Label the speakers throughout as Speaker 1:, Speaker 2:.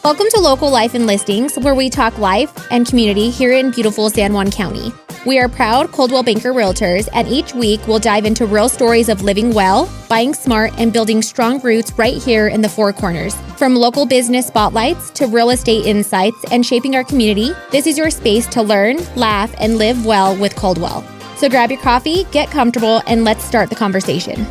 Speaker 1: Welcome to Local Life and Listings, where we talk life and community here in beautiful San Juan County. We are proud Coldwell Banker Realtors, and each week we'll dive into real stories of living well, buying smart, and building strong roots right here in the Four Corners. From local business spotlights to real estate insights and shaping our community, this is your space to learn, laugh, and live well with Coldwell. So grab your coffee, get comfortable, and let's start the conversation.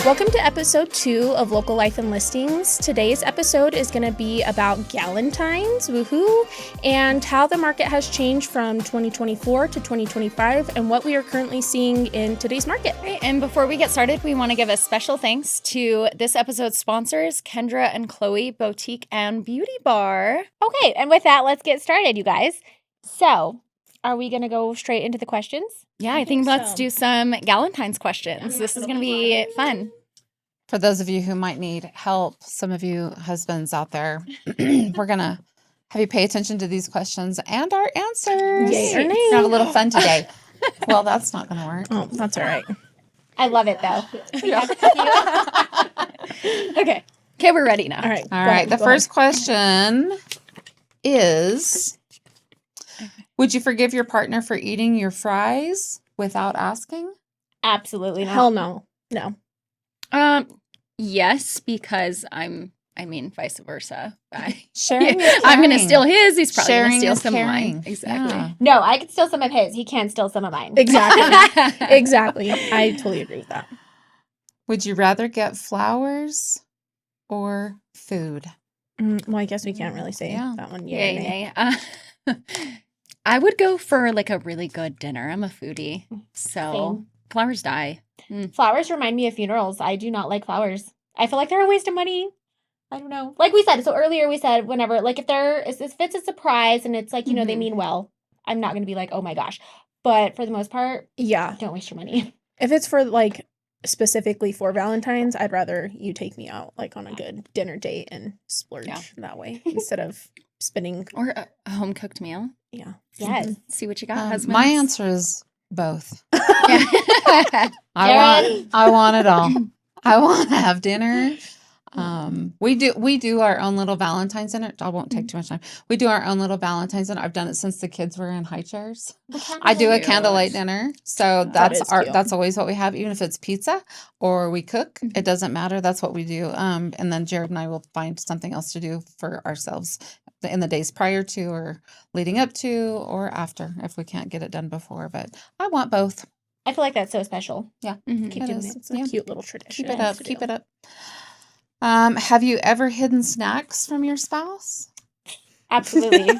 Speaker 2: Welcome to episode 2 of Local Life and Listings. Today's episode is going to be about Valentine's, woohoo, and how the market has changed from 2024 to 2025 and what we are currently seeing in today's market.
Speaker 3: Right, and before we get started, we want to give a special thanks to this episode's sponsors, KENDRA and KHLOE Boutique and Beauty Bar.
Speaker 1: Okay, and with that, let's get started, you guys. So, are we going to go straight into the questions?
Speaker 3: Yeah, I think let's do some Valentine's questions. This is going to be fun.
Speaker 4: For those of you who might need help, some of you husbands out there, we're going to have you pay attention to these questions and our answers.
Speaker 2: Yay or nay.
Speaker 4: We're gonna have a little fun today. Well, that's not going to work.
Speaker 2: Oh, that's all right.
Speaker 1: I love it, though.
Speaker 3: Okay, we're ready now.
Speaker 2: All right.
Speaker 4: All right. The first question is, would you forgive your partner for eating your fries without asking?
Speaker 1: Absolutely not.
Speaker 2: Hell no. No.
Speaker 3: Yes, because vice versa.
Speaker 4: Sharing
Speaker 3: I'm going to steal his. He's probably going to
Speaker 4: Sharing
Speaker 3: steal
Speaker 4: is
Speaker 3: some of
Speaker 4: caring.
Speaker 3: mine. Exactly.
Speaker 4: Yeah.
Speaker 1: No, I could steal some of his. He can steal some of mine.
Speaker 2: Exactly. Exactly. I totally agree with that.
Speaker 4: Would you rather get flowers or food?
Speaker 2: Well, I guess we can't really say that one.
Speaker 3: Yay. I would go for like a really good dinner. I'm a foodie. So
Speaker 1: Same.
Speaker 3: flowers die.
Speaker 1: Flowers remind me of funerals. I do not like flowers. I feel like they're a waste of money. I don't know. Like we said, so earlier we said whenever, like if it's a surprise and it's like, you know, they mean well, I'm not going to be like, oh my gosh. But for the most part,
Speaker 2: Yeah.
Speaker 1: don't waste your money.
Speaker 2: If it's for like specifically for Valentine's, I'd rather you take me out like on a good dinner date and splurge that way instead of spending.
Speaker 3: Or a home cooked meal.
Speaker 2: Yeah.
Speaker 1: Yes.
Speaker 3: See what you got, husband.
Speaker 4: My answer is both.
Speaker 3: Yeah.
Speaker 4: I want it all. I want to have dinner. We do our own little Valentine's dinner. I won't take too much time. We do our own little Valentine's dinner. I've done it since the kids were in high chairs. I do a candlelight dinner. So that's
Speaker 2: cute.
Speaker 4: that's always what we have, even if it's pizza or we cook. It doesn't matter. That's what we do. And then Jared and I will find something else to do for ourselves in the days prior to or leading up to or after if we can't get it done before. But I want both.
Speaker 1: I feel like that's so special.
Speaker 4: Yeah.
Speaker 1: Keep
Speaker 4: It
Speaker 1: doing
Speaker 4: is.
Speaker 1: it.
Speaker 2: It's a cute little tradition.
Speaker 4: Keep it up. Keep it up. Have you ever hidden snacks from your spouse?
Speaker 1: Absolutely.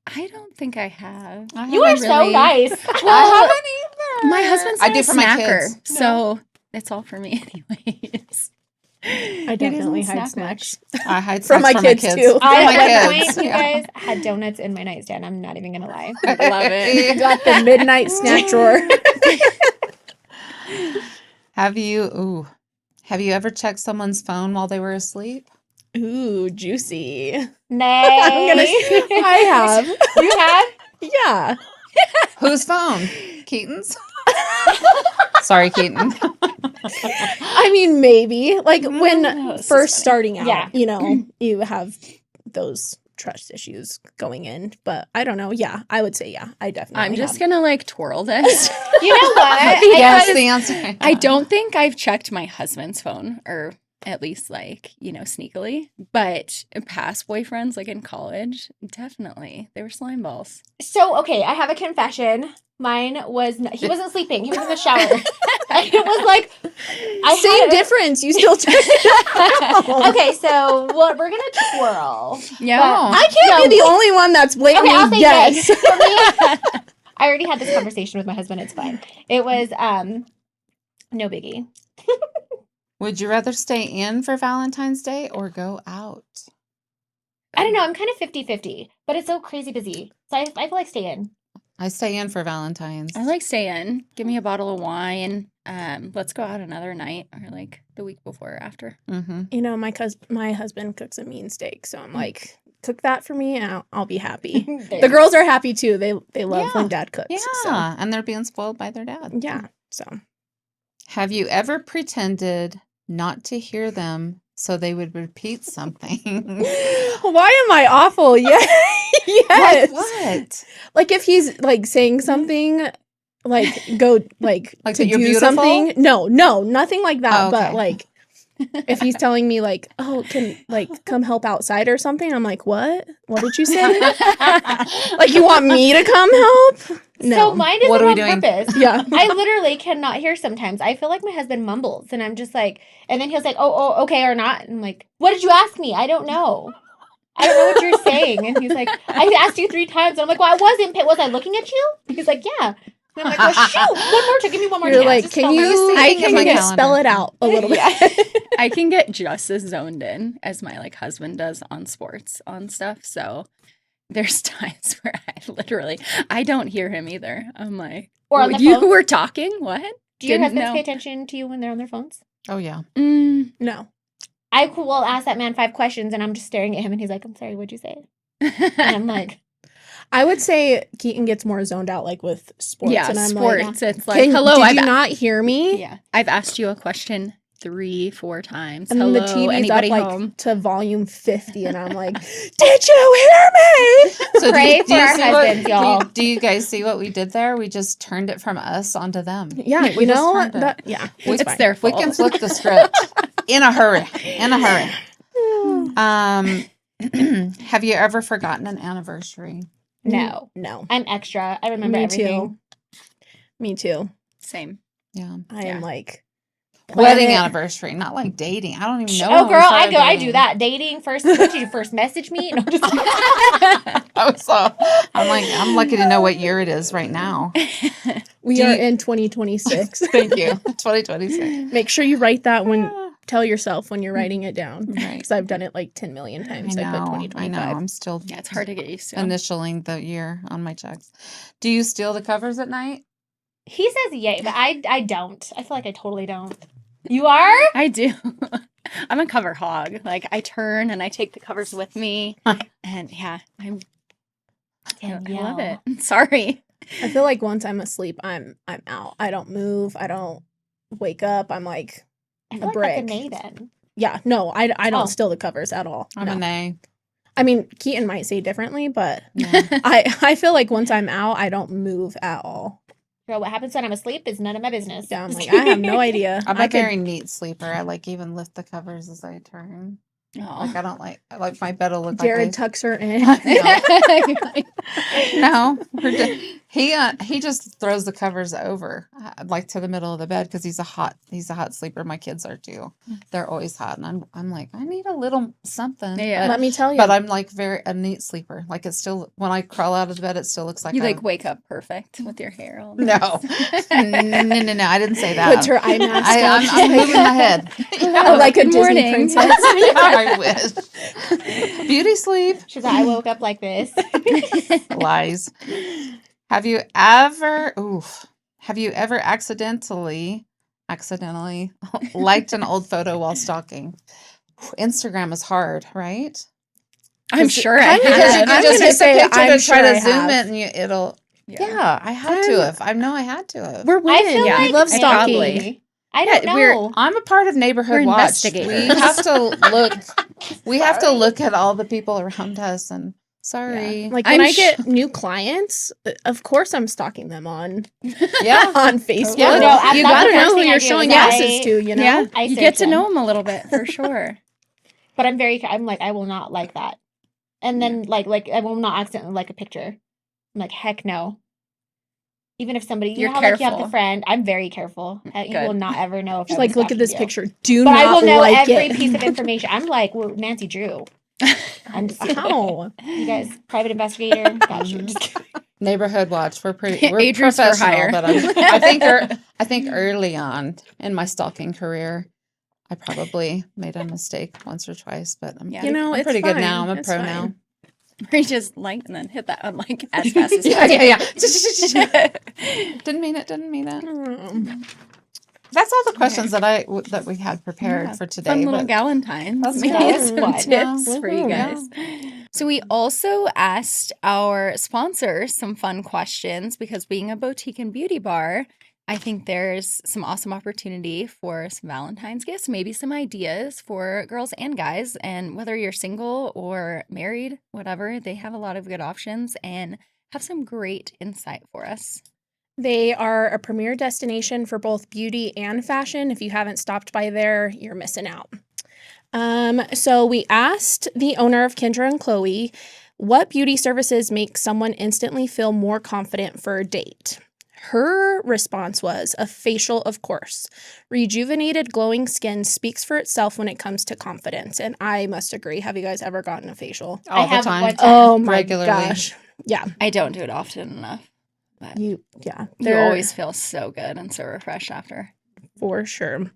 Speaker 3: I don't think I have.
Speaker 1: You are so nice.
Speaker 4: I haven't either.
Speaker 3: My husband's
Speaker 4: I
Speaker 3: not
Speaker 4: do
Speaker 3: a
Speaker 4: for my
Speaker 3: snacker,
Speaker 4: kids.
Speaker 3: so it's all for me anyways.
Speaker 2: I definitely hide snacks.
Speaker 4: I hide
Speaker 2: From
Speaker 4: snacks
Speaker 2: my
Speaker 4: from
Speaker 2: kids,
Speaker 4: my kids.
Speaker 2: too.
Speaker 4: From
Speaker 1: I,
Speaker 4: my
Speaker 1: at one
Speaker 4: kids.
Speaker 1: point, you
Speaker 4: Yeah.
Speaker 1: guys had donuts in my nightstand. I'm not even going to lie.
Speaker 3: I love it.
Speaker 2: Got the midnight snack drawer.
Speaker 4: Have you ever checked someone's phone while they were asleep?
Speaker 2: Ooh, juicy.
Speaker 1: Nay.
Speaker 2: I have.
Speaker 1: You have?
Speaker 2: Yeah.
Speaker 4: Whose phone? Keaton's? Sorry, Keaton.
Speaker 2: I mean, maybe. Like when
Speaker 3: this is
Speaker 2: first
Speaker 3: funny.
Speaker 2: starting out,
Speaker 1: Yeah.
Speaker 2: you know, you have those trust issues going in. But I don't know. Yeah, I would say yeah. I definitely
Speaker 3: I'm just
Speaker 2: have.
Speaker 3: gonna like twirl this.
Speaker 1: You know what?
Speaker 4: Yes,
Speaker 3: Because
Speaker 4: the answer.
Speaker 3: I don't think I've checked my husband's phone, or at least like, you know, sneakily. But past boyfriends, like in college, definitely. They were slime balls.
Speaker 1: So, okay, I have a confession. Mine was, he wasn't sleeping. He was in the shower. And it was like,
Speaker 2: Same difference. You still check it out.
Speaker 1: Okay, so what we're going to twirl.
Speaker 3: Yeah.
Speaker 2: I can't be the only one that's blatantly
Speaker 1: Okay, I'll say
Speaker 2: yes.
Speaker 1: yes. For me, I already had this conversation with my husband. It's fine. It was no biggie.
Speaker 4: Would you rather stay in for Valentine's Day or go out?
Speaker 1: I don't know. I'm kind of 50-50, but it's so crazy busy. So I feel like stay in.
Speaker 4: I stay in for Valentine's.
Speaker 3: I like staying. Give me a bottle of wine. Let's go out another night, or like the week before or after.
Speaker 4: Mm-hmm.
Speaker 2: You know, my husband cooks a mean steak, so I'm like, cook that for me, and I'll be happy. The girls are happy too. They love when Dad cooks.
Speaker 4: Yeah,
Speaker 2: So,
Speaker 4: and they're being spoiled by their dad.
Speaker 2: yeah. So
Speaker 4: Have you ever pretended not to hear them so they would repeat something.
Speaker 2: Why am I awful? Yeah. Yes.
Speaker 4: Like what?
Speaker 2: Like if he's like saying something, like go like
Speaker 4: Like
Speaker 2: to
Speaker 4: that you're
Speaker 2: do
Speaker 4: beautiful?
Speaker 2: something. No, nothing like that.
Speaker 4: Oh,
Speaker 2: But
Speaker 4: okay.
Speaker 2: like if he's telling me like, oh, can like come help outside or something, I'm like, what? What did you say? Like you want me to come help? No.
Speaker 1: So mine is
Speaker 4: What are we
Speaker 1: on
Speaker 4: doing?
Speaker 1: purpose.
Speaker 2: Yeah.
Speaker 1: I literally cannot hear sometimes. I feel like my husband mumbles, and I'm just like, and then he'll say, oh, okay, or not. And I'm like, what did you ask me? I don't know. I don't know what you're saying. And he's like, I asked you 3 times. And I'm like, well, I wasn't. Was I looking at you? He's like, yeah. And I'm like, well, shoot, one more time. Give me one more
Speaker 2: You're
Speaker 1: chance.
Speaker 2: like,
Speaker 1: Just
Speaker 2: can
Speaker 1: tell me.
Speaker 2: you?
Speaker 4: I
Speaker 2: I
Speaker 4: can
Speaker 2: can
Speaker 4: my
Speaker 2: you
Speaker 4: calendar.
Speaker 2: spell it out a little bit.
Speaker 3: I can get just as zoned in as my like husband does on sports on stuff. So there's times where I don't hear him either. I'm like,
Speaker 1: Or on the
Speaker 3: you
Speaker 1: phone?
Speaker 3: were talking? What?
Speaker 1: Do your
Speaker 3: Didn't
Speaker 1: husbands
Speaker 3: know.
Speaker 1: pay attention to you when they're on their phones?
Speaker 4: Oh yeah.
Speaker 2: No.
Speaker 1: I will ask that man 5 questions, and I'm just staring at him, and he's like, I'm sorry, what'd you say? And I'm like,
Speaker 2: I would say Keaton gets more zoned out like with sports.
Speaker 3: Yeah,
Speaker 2: and I'm
Speaker 3: sports.
Speaker 2: like,
Speaker 3: It's like, hello,
Speaker 2: did
Speaker 3: I've
Speaker 2: you not hear me?
Speaker 3: Yeah, I've asked you a question 3-4 times.
Speaker 2: And then
Speaker 3: Hello,
Speaker 2: the TV's
Speaker 3: anybody
Speaker 2: up like
Speaker 3: home?
Speaker 2: to volume 50, and I'm like, did you hear me?
Speaker 4: So
Speaker 1: Pray for our
Speaker 4: see
Speaker 1: husbands, y'all.
Speaker 4: Do you guys see what we did there? We just turned it from us onto them.
Speaker 2: Yeah,
Speaker 4: We
Speaker 2: you
Speaker 4: just
Speaker 2: know
Speaker 4: turned it.
Speaker 2: that. Yeah,
Speaker 3: It's
Speaker 2: fine.
Speaker 3: their
Speaker 4: We
Speaker 3: fault.
Speaker 4: can flip the script in a hurry. In a hurry. Have you ever forgotten an anniversary?
Speaker 1: no.
Speaker 2: No.
Speaker 1: I'm extra. I remember
Speaker 2: Me
Speaker 1: everything.
Speaker 2: too. Me too.
Speaker 3: Same.
Speaker 4: Yeah.
Speaker 2: I am like
Speaker 4: Wedding
Speaker 2: planet-
Speaker 4: anniversary, not like dating. I don't even know.
Speaker 1: Oh,
Speaker 4: when we
Speaker 1: girl,
Speaker 4: started
Speaker 1: I do
Speaker 4: dating.
Speaker 1: that. Dating first. What did you first message me? No, just
Speaker 4: I'm lucky to know what year it is right now.
Speaker 2: We
Speaker 4: Do
Speaker 2: are
Speaker 4: you-
Speaker 2: in 2026.
Speaker 4: Thank you. 2026.
Speaker 2: Make sure you write that when. Tell yourself when you're writing it down.
Speaker 4: Right.
Speaker 2: Because I've done it like 10 million times. I put
Speaker 4: I
Speaker 2: 2025.
Speaker 4: know. I'm still
Speaker 3: Yeah, it's hard to get used to.
Speaker 4: initialing the year on my checks. Do you steal the covers at night?
Speaker 1: he says yay, but I don't. I feel like I totally don't. You are?
Speaker 3: I do. I'm a cover hog. Like I turn and I take the covers with me, and yeah, I love it. Sorry.
Speaker 2: I feel like once I'm asleep, I'm out. I don't move. I don't wake up. I'm like
Speaker 1: I
Speaker 2: a
Speaker 1: feel like
Speaker 2: brick.
Speaker 1: that's a nay then.
Speaker 2: Yeah, no, I don't
Speaker 1: Oh.
Speaker 2: steal the covers at all.
Speaker 4: I'm
Speaker 2: No.
Speaker 4: a nay.
Speaker 2: I mean, Keaton might say differently, but
Speaker 4: No.
Speaker 2: I feel like once I'm out, I don't move at all.
Speaker 1: Girl, what happens when I'm asleep is none of my business.
Speaker 2: Yeah, I'm like, I have no idea.
Speaker 4: I'm
Speaker 2: I
Speaker 4: a
Speaker 2: could-
Speaker 4: very neat sleeper. I like even lift the covers as I turn. Like I don't like. I like my bed will look
Speaker 2: Jared
Speaker 4: like.
Speaker 2: tucks her in.
Speaker 4: No, he just throws the covers over, like to the middle of the bed because he's a hot sleeper. My kids are too. They're always hot, and I'm like, I need a little something.
Speaker 3: Yeah.
Speaker 2: Let me tell you.
Speaker 4: But I'm like a neat sleeper. Like it's still when I crawl out of the bed, it still looks like
Speaker 3: You
Speaker 4: I-
Speaker 3: like wake up perfect with your hair all
Speaker 4: No,
Speaker 3: nice.
Speaker 4: no, I didn't say that.
Speaker 2: puts her eye mask
Speaker 4: I'm
Speaker 2: on.
Speaker 4: moving my head.
Speaker 2: Like a
Speaker 3: Good
Speaker 2: Disney
Speaker 3: morning.
Speaker 2: princess.
Speaker 4: I wish. Beauty sleep.
Speaker 1: She's like, I woke up like this.
Speaker 4: Lies. Have you ever accidentally liked an old photo while stalking? Instagram is hard, right?
Speaker 3: I'm sure I
Speaker 2: I'm
Speaker 4: Because
Speaker 3: have.
Speaker 4: you can
Speaker 2: I'm
Speaker 4: just
Speaker 2: gonna
Speaker 4: hit the
Speaker 2: say
Speaker 4: picture
Speaker 2: I'm
Speaker 4: to try
Speaker 2: sure I
Speaker 4: to zoom
Speaker 2: have.
Speaker 4: it and it'll. Yeah, I had to have. I know I had to have.
Speaker 2: We're
Speaker 1: I
Speaker 2: women.
Speaker 1: feel
Speaker 3: Yeah,
Speaker 1: like
Speaker 2: we love
Speaker 3: I
Speaker 2: stalking.
Speaker 3: probably-
Speaker 1: I don't
Speaker 3: Yeah, we're-
Speaker 1: know.
Speaker 4: I'm a part of Neighborhood
Speaker 3: We're
Speaker 4: Watch.
Speaker 3: investigators.
Speaker 4: We have to look. We have to look at all the people around us. And sorry,
Speaker 2: Like
Speaker 3: I'm
Speaker 2: when I
Speaker 3: sh-
Speaker 2: get new clients, of course I'm stalking them on
Speaker 4: yeah.
Speaker 2: on Facebook.
Speaker 4: Yeah,
Speaker 1: no,
Speaker 2: you
Speaker 1: that's
Speaker 2: gotta
Speaker 1: the
Speaker 2: know
Speaker 1: first
Speaker 2: who
Speaker 1: thing I
Speaker 2: you're
Speaker 1: do
Speaker 2: showing
Speaker 1: is
Speaker 2: asses to, you know?
Speaker 3: Yeah,
Speaker 1: I
Speaker 3: you get
Speaker 1: search
Speaker 3: to know
Speaker 1: them.
Speaker 3: them a little bit for sure.
Speaker 1: But I'm like, I will not like that. And then like I will not accidentally like a picture. I'm like, heck no. Even if somebody, you
Speaker 3: You're
Speaker 1: know how like you have
Speaker 3: careful.
Speaker 1: the friend, I'm very careful. You will
Speaker 3: Good.
Speaker 1: not ever know if
Speaker 2: Just
Speaker 1: I'm
Speaker 2: like, look at this
Speaker 1: stalking you.
Speaker 2: picture. Do
Speaker 1: But
Speaker 2: not
Speaker 1: I will know
Speaker 2: like
Speaker 1: every
Speaker 2: it.
Speaker 1: piece of information. I'm like, well, Nancy Drew. I'm just kidding.
Speaker 2: How?
Speaker 1: You guys, private investigator. Gosh, you're just kidding.
Speaker 4: Neighborhood Watch. We're
Speaker 3: Adri's for
Speaker 4: professional,
Speaker 3: hire.
Speaker 4: but I think early on in my stalking career, I probably made a mistake once or twice. But I'm,
Speaker 3: Yeah.
Speaker 2: You know,
Speaker 4: I'm
Speaker 2: it's
Speaker 4: pretty good
Speaker 2: fine.
Speaker 4: now. I'm a
Speaker 2: It's
Speaker 4: pro
Speaker 2: fine.
Speaker 4: now.
Speaker 3: We just like and then hit that unlike as fast as
Speaker 4: Yeah.
Speaker 3: possible.
Speaker 4: Didn't mean it. Didn't mean it.
Speaker 2: Mm.
Speaker 4: That's all the questions that we had prepared
Speaker 3: Yeah,
Speaker 4: for today.
Speaker 3: Fun little
Speaker 4: but-
Speaker 3: Galentines.
Speaker 4: That's
Speaker 3: Maybe
Speaker 1: good.
Speaker 3: some
Speaker 1: Fun.
Speaker 3: tips
Speaker 4: Yeah.
Speaker 3: for you
Speaker 2: Woohoo.
Speaker 3: guys. So we also asked our sponsors some fun questions because being a boutique and beauty bar, I think there's some awesome opportunity for some Valentine's gifts, maybe some ideas for girls and guys. And whether you're single or married, whatever, they have a lot of good options and have some great insight for us.
Speaker 2: They are a premier destination for both beauty and fashion. If you haven't stopped by there, you're missing out. So we asked the owner of KENDRA and KHLOE, what beauty services make someone instantly feel more confident for a date? Her response was a facial, of course. Rejuvenated, glowing skin speaks for itself when it comes to confidence. And I must agree. Have you guys ever gotten a facial?
Speaker 4: All
Speaker 1: I
Speaker 4: the
Speaker 1: have
Speaker 4: time.
Speaker 1: one time.
Speaker 2: Oh my
Speaker 4: Regularly.
Speaker 2: gosh. Yeah.
Speaker 3: I don't do it often enough. But
Speaker 2: You
Speaker 3: you always feel so good and so refreshed after.
Speaker 2: for sure.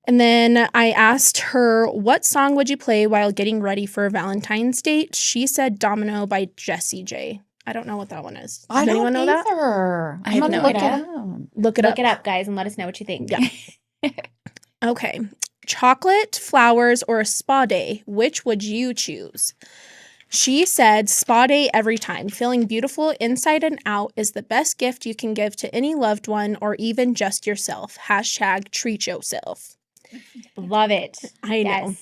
Speaker 2: And then I asked her, what song would you play while getting ready for a Valentine's date? She said Domino by Jessie J. I don't know what that one is. Does
Speaker 4: I
Speaker 2: anyone
Speaker 4: don't
Speaker 2: know that?
Speaker 4: either.
Speaker 3: I
Speaker 4: I'm
Speaker 3: have
Speaker 4: gonna
Speaker 3: no
Speaker 4: look
Speaker 1: idea.
Speaker 4: it up.
Speaker 2: Look it
Speaker 1: Look
Speaker 2: up.
Speaker 1: it up, guys, and let us know what you think.
Speaker 2: Yeah. Okay. Chocolate, flowers, or a spa day? Which would you choose? She said spa day every time. Feeling beautiful inside and out is the best gift you can give to any loved one or even just yourself. # treat yourself.
Speaker 1: Love it.
Speaker 2: I know.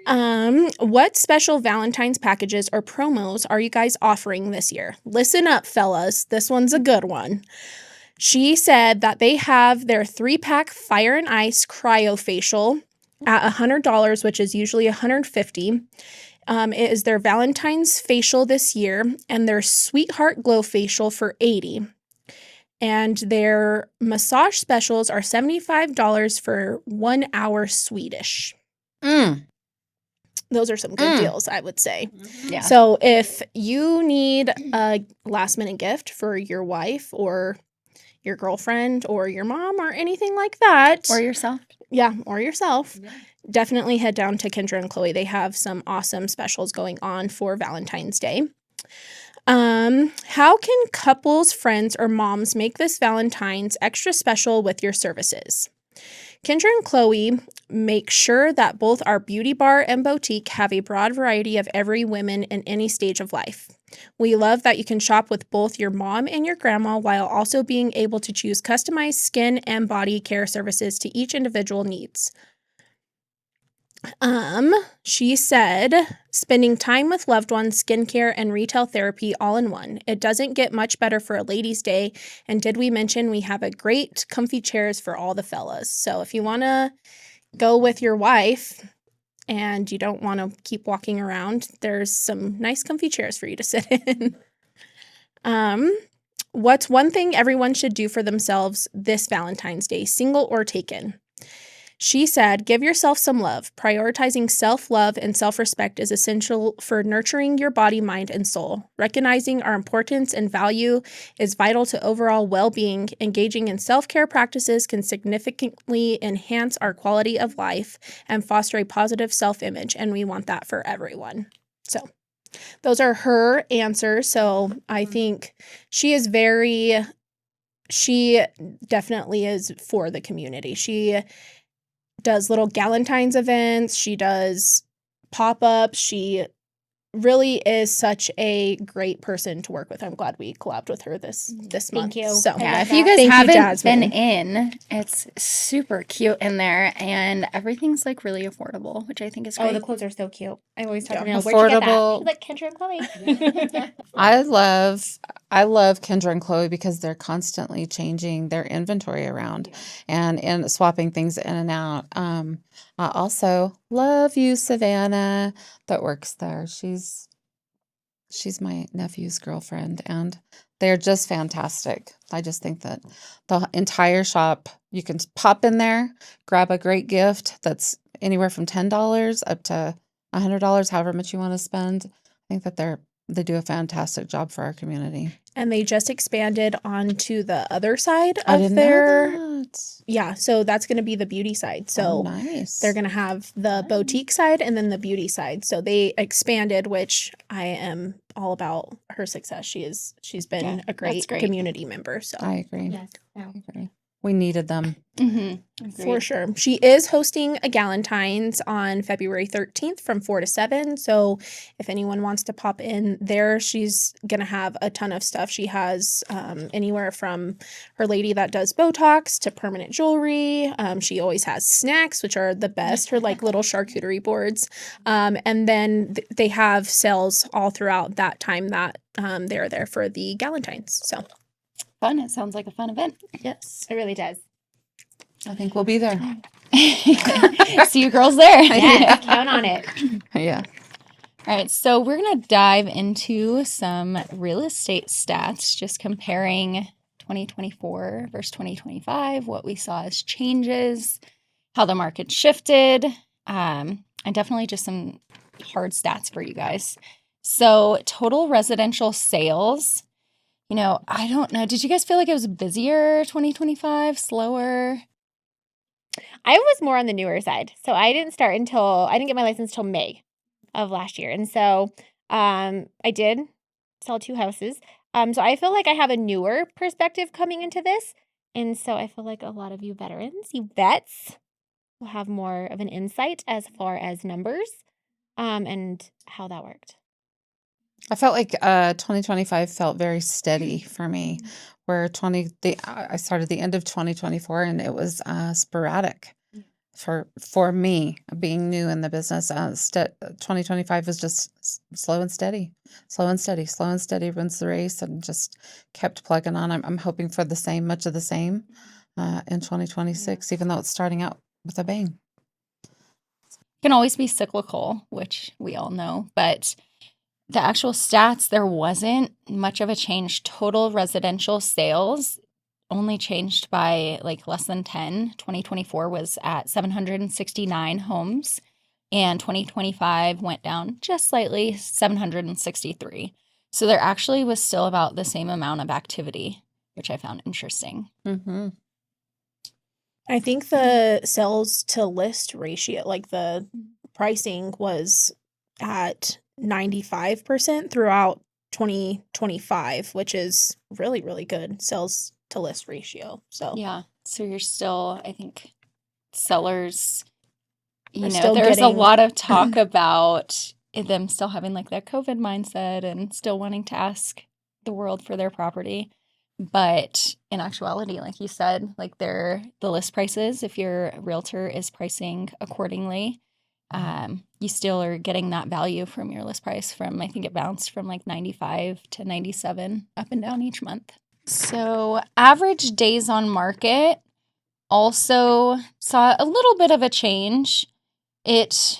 Speaker 1: Yes.
Speaker 2: What special Valentine's packages or promos are you guys offering this year? Listen up, fellas. This one's a good one. She said that they have their 3-pack Fire and Ice Cryo Facial at $100, which is usually $150. It is their Valentine's facial this year, and their Sweetheart Glow Facial for $80. And their massage specials are $75 for 1 hour Swedish. Those are some good deals, I would say.
Speaker 3: Yeah.
Speaker 2: So if you need a last minute gift for your wife or your girlfriend or your mom or anything like that,
Speaker 3: Or yourself.
Speaker 2: yeah, or yourself, definitely head down to KENDRA and KHLOE. They have some awesome specials going on for Valentine's Day. How can couples, friends, or moms make this Valentine's extra special with your services? KENDRA and KHLOE make sure that both our beauty bar and boutique have a broad variety of every woman in any stage of life. We love that you can shop with both your mom and your grandma while also being able to choose customized skin and body care services to each individual needs. She said, spending time with loved ones, skincare, and retail therapy all in one. It doesn't get much better for a ladies' day. And did we mention we have a great comfy chairs for all the fellas? So if you want to go with your wife and you don't want to keep walking around, there's some nice comfy chairs for you to sit in. What's one thing everyone should do for themselves this Valentine's Day, single or taken? She said, give yourself some love. Prioritizing self-love and self-respect is essential for nurturing your body, mind, and soul. Recognizing our importance and value is vital to overall well-being. Engaging in self-care practices can significantly enhance our quality of life and foster a positive self-image, and we want that for everyone. So those are her answers. So I think she definitely is for the community. She does little Galentine's events. She does pop-ups. She really is such a great person to work with. I'm glad we collabed with her this month.
Speaker 1: Thank you.
Speaker 2: So
Speaker 3: Yeah, if
Speaker 1: that.
Speaker 3: you guys
Speaker 2: Thank you,
Speaker 3: haven't
Speaker 2: Jasmine.
Speaker 3: been in, it's super cute in there, and everything's like really affordable, which I think is great.
Speaker 1: Oh, the clothes are so cute. I always talk
Speaker 2: Yeah.
Speaker 1: to Danielle, where'd you get that?
Speaker 4: Affordable.
Speaker 1: She's like, KENDRA and KHLOE.
Speaker 4: I love KENDRA and KHLOE because they're constantly changing their inventory around and swapping things in and out. I also love you, Savannah, that works there. She's my nephew's girlfriend, and they're just fantastic. I just think that the entire shop, you can pop in there, grab a great gift that's anywhere from $10 up to $100, however much you want to spend. I think that they do a fantastic job for our community.
Speaker 2: And they just expanded onto the other side
Speaker 4: I
Speaker 2: of
Speaker 4: didn't
Speaker 2: their
Speaker 4: know that.
Speaker 2: Yeah, so that's going to be the beauty side. So
Speaker 4: Nice.
Speaker 2: they're going to have the boutique side and then the beauty side. So they expanded, which I am all about her success. She's been
Speaker 3: Yeah,
Speaker 2: a great
Speaker 3: that's great.
Speaker 2: community member. So
Speaker 4: I agree.
Speaker 1: Yes.
Speaker 4: I agree. We needed them.
Speaker 2: For sure. She is hosting a Galentine's on February 13th from 4 to 7. So if anyone wants to pop in there, she's going to have a ton of stuff. She has anywhere from her lady that does Botox to permanent jewelry. She always has snacks, which are the best, her like little charcuterie boards. And then they have sales all throughout that time that they're there for the Galentine's. So
Speaker 3: Fun. It sounds like a fun event.
Speaker 2: yes,
Speaker 1: It really does.
Speaker 4: I think we'll be there.
Speaker 3: See you girls there.
Speaker 1: Yeah, count on it.
Speaker 4: Yeah.
Speaker 3: All right, so we're going to dive into some real estate stats, just comparing 2024 versus 2025, what we saw as changes, how the market shifted, and definitely just some hard stats for you guys. So total residential sales, I don't know. Did you guys feel like it was busier 2025, slower?
Speaker 1: I was more on the newer side. So I didn't get my license till May of last year. And so I did sell 2 houses. So I feel like I have a newer perspective coming into this. And so I feel like a lot of you veterans, you vets, will have more of an insight as far as numbers and how that worked.
Speaker 4: I felt like 2025 felt very steady for me, where I started the end of 2024 and it was sporadic for me being new in the business. 2025 was just slow and steady runs the race, and just kept plugging on. I'm hoping for much of the same in 2026, even though it's starting out with a bang.
Speaker 3: Can always be cyclical, which we all know, but the actual stats, there wasn't much of a change. Total residential sales only changed by like less than 10. 2024 was at 769 homes, and 2025 went down just slightly, 763. So there actually was still about the same amount of activity, which I found interesting.
Speaker 4: Mm-hmm.
Speaker 2: I think the sales to list ratio, like the pricing, was at 95% throughout 2025, which is really, really good sales to list ratio. So
Speaker 3: Yeah. So you're still, I think, sellers,
Speaker 2: still
Speaker 3: there's a
Speaker 2: getting-
Speaker 3: lot of talk about them still having like that COVID mindset and still wanting to ask the world for their property. But in actuality, like you said, like the list prices, if your realtor is pricing accordingly, you still are getting that value from your list price I think it bounced from like 95 to 97 up and down each month. So average days on market also saw a little bit of a change. It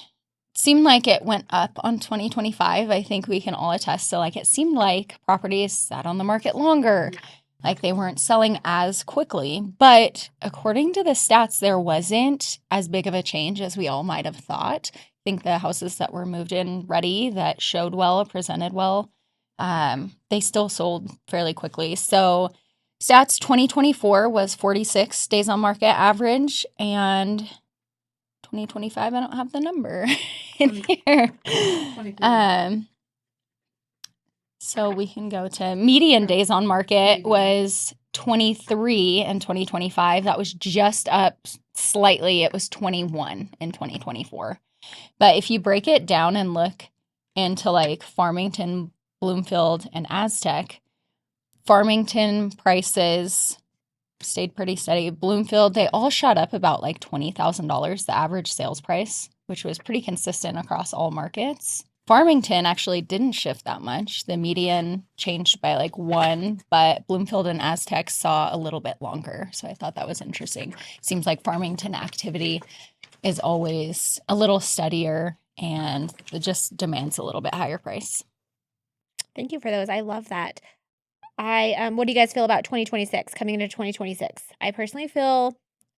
Speaker 3: seemed like it went up on 2025. I think we can all attest. So like it seemed like properties sat on the market longer, like they weren't selling as quickly. But according to the stats, there wasn't as big of a change as we all might have thought. I think the houses that were moved in ready, that showed well, presented well, they still sold fairly quickly. So stats 2024 was 46 days on market average, and 2025, I don't have the number in here. So we can go to median days on market was 23 in 2025. That was just up slightly. It was 21 in 2024. But if you break it down and look into like Farmington, Bloomfield, and Aztec, Farmington prices stayed pretty steady. Bloomfield, they all shot up about like $20,000, the average sales price, which was pretty consistent across all markets. Farmington actually didn't shift that much. The median changed by like 1, but Bloomfield and Aztec saw a little bit longer. So I thought that was interesting. Seems like Farmington activity is always a little steadier and it just demands a little bit higher price.
Speaker 1: Thank you for those. I love that. What do you guys feel about 2026, coming into 2026? I personally feel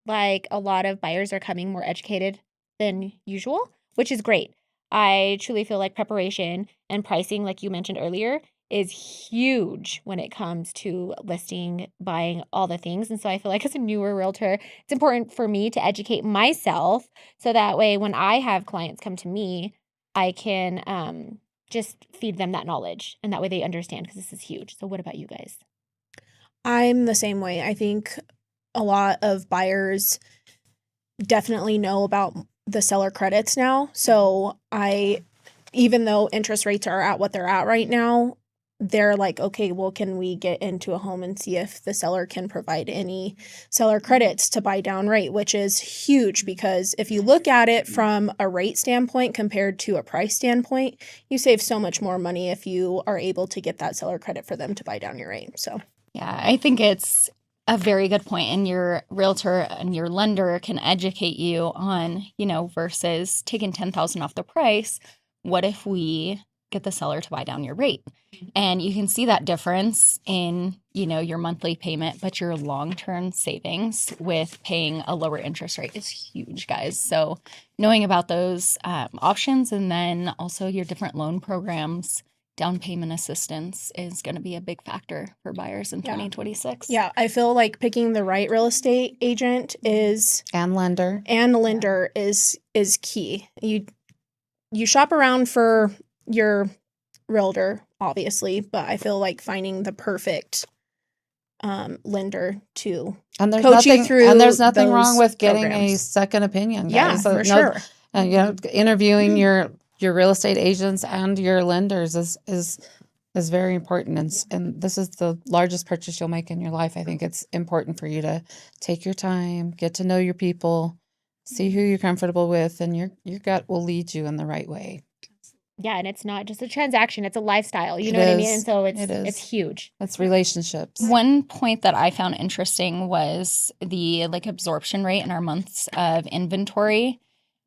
Speaker 1: like a lot of buyers are coming more educated than usual, which is great. I truly feel like preparation and pricing, like you mentioned earlier, is huge when it comes to listing, buying, all the things. And so I feel like as a newer realtor, it's important for me to educate myself so that way when I have clients come to me, I can just feed them that knowledge, and that way they understand, because this is huge. So what about you guys?
Speaker 2: I'm the same way. I think a lot of buyers definitely know about the seller credits now. So even though interest rates are at what they're at right now, they're like, okay, well, can we get into a home and see if the seller can provide any seller credits to buy down rate, which is huge, because if you look at it from a rate standpoint compared to a price standpoint, you save so much more money if you are able to get that seller credit for them to buy down your rate. So
Speaker 3: Yeah, I think it's a very good point, and your realtor and your lender can educate you on, versus taking $10,000 off the price. What if we get the seller to buy down your rate? And you can see that difference in, your monthly payment, but your long-term savings with paying a lower interest rate is huge, guys. So knowing about those options, and then also your different loan programs, down payment assistance is going to be a big factor for buyers in 2026.
Speaker 2: Yeah, I feel like picking the right real estate agent
Speaker 4: and lender
Speaker 2: is key. You shop around for your realtor, obviously, but I feel like finding the perfect lender to coach you through.
Speaker 4: And there's nothing wrong with getting
Speaker 2: programs.
Speaker 4: a second opinion, guys.
Speaker 2: Yeah,
Speaker 4: So
Speaker 2: for sure.
Speaker 4: Interviewing your real estate agents and your lenders is very important. And this is the largest purchase you'll make in your life. I think it's important for you to take your time, get to know your people, see who you're comfortable with, and your gut will lead you in the right way.
Speaker 1: Yeah, and it's not just a transaction, it's a lifestyle. You know what I mean? And so it's huge.
Speaker 4: It's relationships.
Speaker 3: One point that I found interesting was the absorption rate in our months of inventory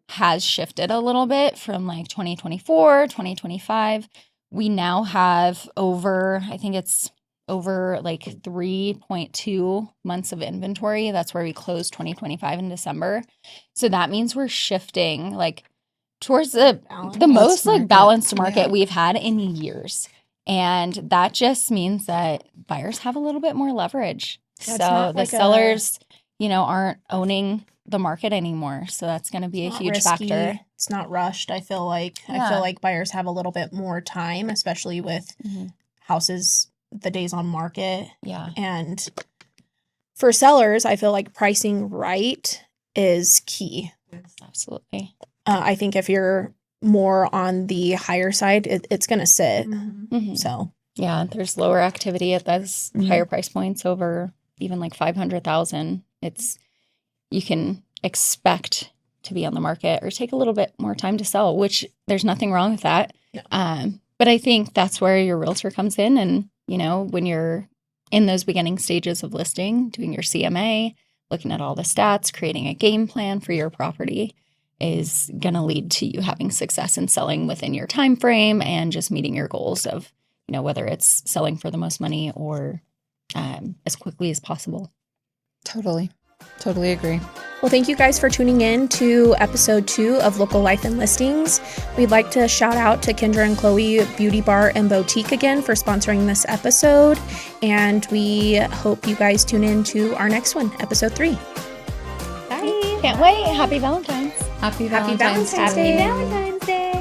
Speaker 3: has shifted a little bit from 2024, 2025. We now have over 3.2 months of inventory. That's where we closed 2025 in December. So that means we're shifting towards the most balanced market we've had in years. And that just means that buyers have a little bit more leverage.
Speaker 2: Yeah,
Speaker 3: so the sellers, aren't owning the market anymore. So that's going to be a huge factor.
Speaker 2: It's not rushed. I feel like buyers have a little bit more time, especially with houses, the days on market.
Speaker 3: Yeah.
Speaker 2: And for sellers, I feel like pricing right is key.
Speaker 3: Absolutely.
Speaker 2: I think if you're more on the higher side, it's going to sit.
Speaker 3: Mm-hmm.
Speaker 2: So
Speaker 3: yeah, there's lower activity at those higher price points over even $500,000. You can expect to be on the market or take a little bit more time to sell, which there's nothing wrong with that.
Speaker 2: No.
Speaker 3: But I think that's where your realtor comes in. And, when you're in those beginning stages of listing, doing your CMA, looking at all the stats, creating a game plan for your property is going to lead to you having success in selling within your time frame and just meeting your goals of, whether it's selling for the most money or as quickly as possible.
Speaker 4: Totally agree.
Speaker 2: Well, thank you guys for tuning in to episode 2 of Local Life and Listings. We'd like to shout out to KENDRA and KHLOE Beauty Bar and Boutique again for sponsoring this episode. And we hope you guys tune in to our next one, episode 3.
Speaker 1: Bye.
Speaker 3: Can't wait. Happy Valentine's.
Speaker 4: Happy Valentine's Day.
Speaker 1: Happy Valentine's Day.